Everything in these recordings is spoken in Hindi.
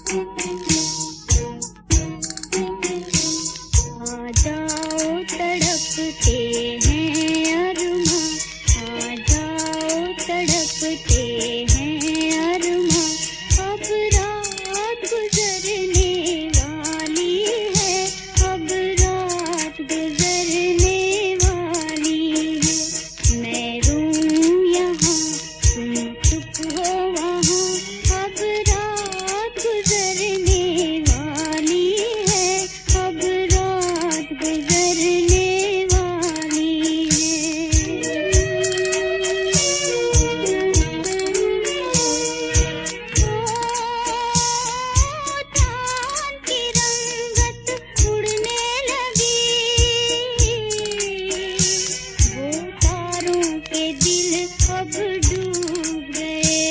आ जाओ तड़पते हैं अरमा, आ जाओ तड़पते हैं अरमा, अब रात गुजरने वाली है, अब रात गुजरने वाली है। मैं रूं यहाँ तुम चुप हो वहाँ, अब रात गुजरने वाली है, अब रात गुजरने वाली है। चाँद की रंगत उड़ने लगी, वो तारों के दिल अब डूब गए,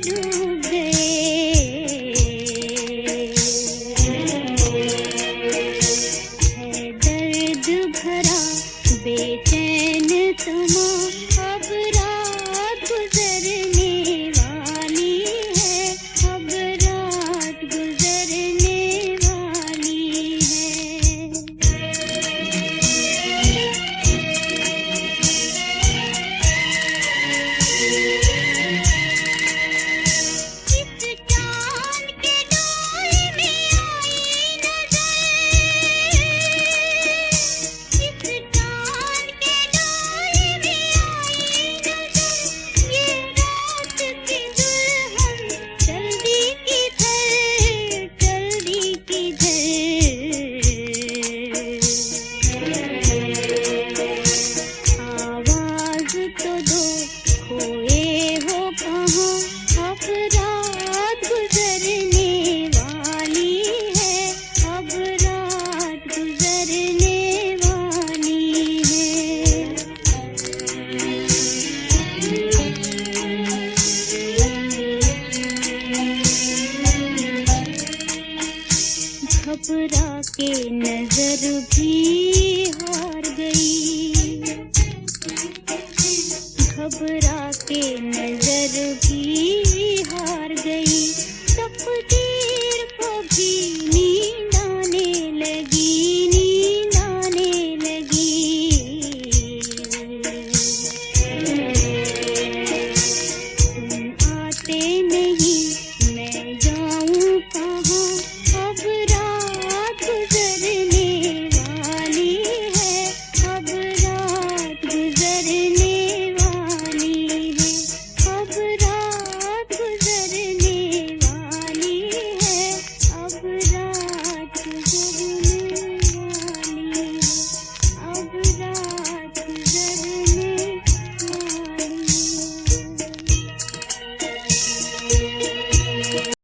डूब गए। है दर्द भरा बेचैन समा, अब रात गुजरने वाली है, अब रात गुजरने वाली है। इस चाँद के डोल में आई नज़र, इस चाँद के डोल में आई नज़र, ये रात की दुल्हन जल्दी किधर, जल्दी किधर। आवाज़ तो दो, खोए हो कहाँ, अब रात गुजरने वाली है, अब रात गुजरने वाली है। घबरा के नजर भी हार गई, घबरा के नजर भी हार गई, तकदीर को भी नींद आने लगी, नींद आने लगी। तुम आते नहीं